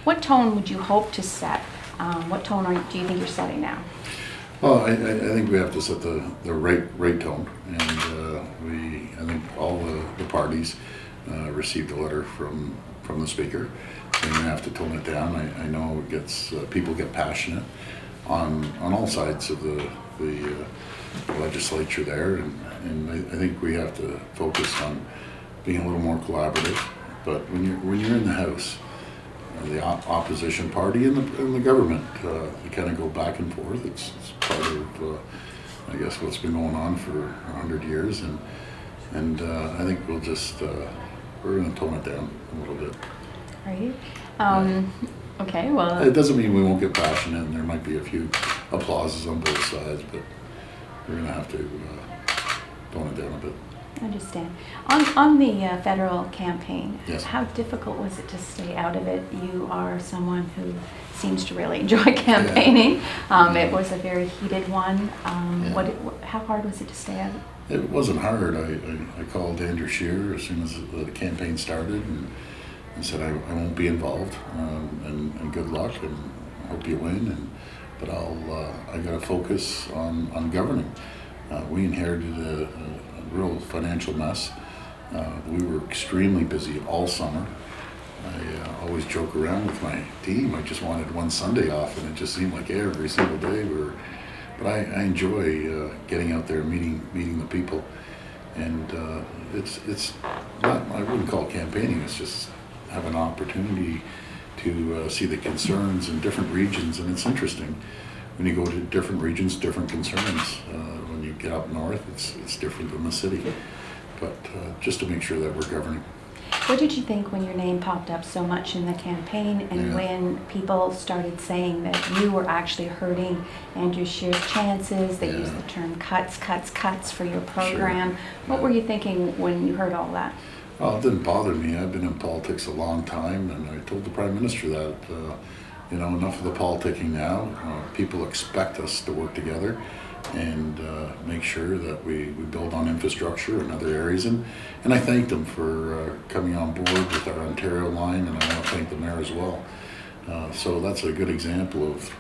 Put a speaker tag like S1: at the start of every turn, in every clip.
S1: What tone would you hope to set? What tone do you think you're setting now?
S2: Well, I think we have to set the right tone, and I think all the parties received a letter from the speaker saying we have to tone it down. I know it gets people get passionate on all sides of the legislature there, and I think we have to focus on being a little more collaborative. But when you're in the House, the opposition party and the government, you kind of go back and forth. It's part of, I guess, what's been going on for 100 years, and I think we're going to tone it down a little bit.
S1: Right. Okay. Well,
S2: it doesn't mean we won't get passionate, and there might be a few applauses on both sides, but we're going to have to tone it down a bit.
S1: I understand. On the federal campaign,
S2: yes.
S1: How difficult was it to stay out of it? You are someone who seems to really enjoy campaigning.
S2: Yeah.
S1: It was a very heated one.
S2: Yeah.
S1: How hard was it to stay out of it?
S2: It wasn't hard. I called Andrew Scheer as soon as the campaign started and said I won't be involved, and good luck, and hope you win. But I got to focus on governing. We inherited a real financial mess. We were extremely busy all summer. I always joke around with my team. I just wanted one Sunday off, and it just seemed like every single day But I enjoy getting out there, meeting the people, and it's not. I wouldn't call it campaigning. It's just have an opportunity to see the concerns in different regions, and it's interesting. When you go to different regions, different concerns. When you get up north, it's different than the city. But just to make sure that we're governing.
S1: What did you think when your name popped up so much in the campaign, and when people started saying that you were actually hurting Andrew Scheer's chances? They used the term cuts for your program.
S2: Sure.
S1: What were you thinking when you heard all that?
S2: Well, it didn't bother me. I've been in politics a long time, and I told the Prime Minister that. Enough of the politicking now. People expect us to work together and make sure that we build on infrastructure and other areas. And I thanked them for coming on board with our Ontario line, and I want to thank the Mayor as well. So that's a good example of,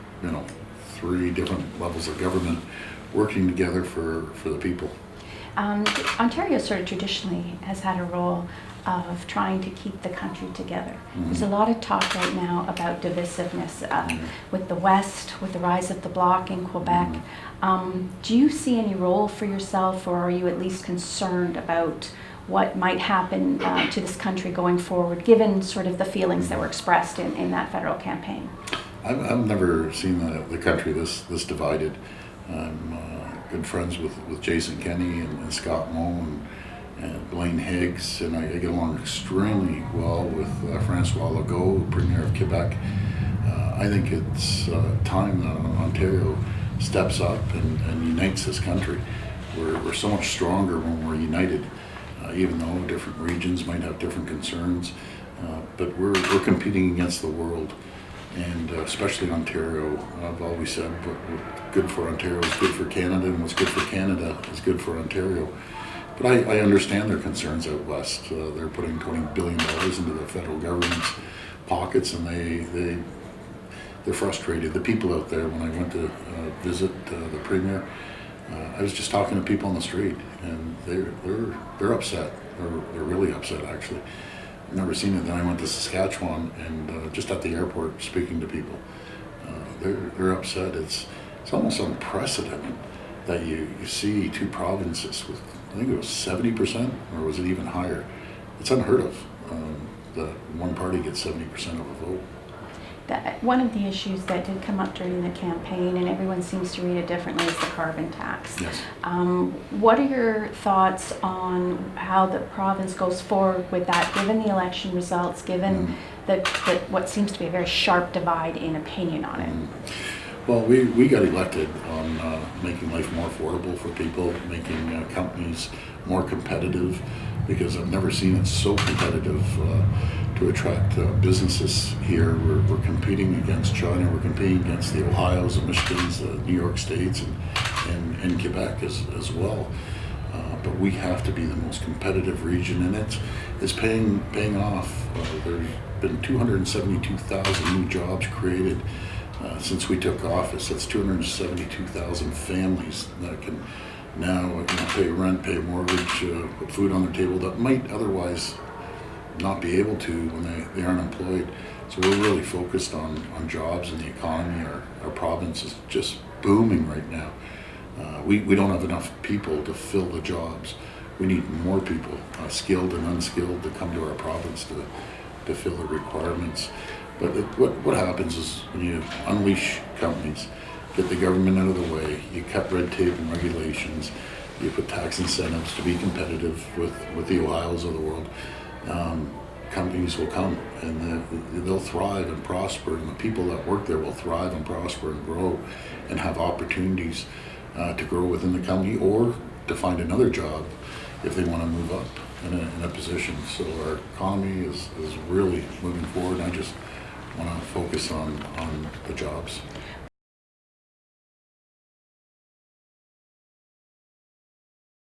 S2: 3 different levels of government working together for the people.
S1: Ontario sort of traditionally has had a role of trying to keep the country together. There's a lot of talk right now about divisiveness with the West, with the rise of the Bloc in Quebec. Do you see any role for yourself, or are you at least concerned about what might happen to this country going forward, given sort of the feelings that were expressed in that federal campaign?
S2: I've never seen the country this divided. I'm good friends with Jason Kenney and Scott Moe and Blaine Higgs, and I get along extremely well with François Legault, Premier of Quebec. I think it's time that Ontario steps up and unites this country. We're so much stronger when we're united, even though different regions might have different concerns. But we're competing against the world, and especially Ontario. I've always said what's good for Ontario is good for Canada, and what's good for Canada is good for Ontario. But I understand their concerns out west. They're putting $20 billion into the federal government's pockets, and they're frustrated. The people out there, when I went to visit the Premier, I was just talking to people on the street, and they're upset. They're really upset, actually. I've never seen it. Then I went to Saskatchewan, and just at the airport, speaking to people, they're upset. It's almost unprecedented that you see 2 provinces with, I think it was 70%, or was it even higher? It's unheard of that one party gets 70% of a vote.
S1: One of the issues that did come up during the campaign, and everyone seems to read it differently, is the carbon tax.
S2: Yes.
S1: What are your thoughts on how the province goes forward with that, given the election results, given that what seems to be a very sharp divide in opinion on it?
S2: Well, we got elected on making life more affordable for people, making companies more competitive, because I've never seen it so competitive to attract businesses here. We're competing against China, we're competing against the Ohios, the Michigans, the New York States, and Quebec as well. But we have to be the most competitive region, and it's paying off. been 272,000 new jobs created since we took office. That's 272,000 families that can now pay rent, pay a mortgage, put food on their table that might otherwise not be able to when they aren't employed. So we're really focused on jobs and the economy. Our province is just booming right now. We don't have enough people to fill the jobs. We need more people, skilled and unskilled, to come to our province to fill the requirements. But what happens is when you unleash companies, get the government out of the way, you cut red tape and regulations, you put tax incentives to be competitive with the Ohios of the world, companies will come and they'll thrive and prosper, and the people that work there will thrive and prosper and grow and have opportunities to grow within the company or to find another job if they want to move up in a position. So our economy is really moving forward, and I just want to focus on the jobs.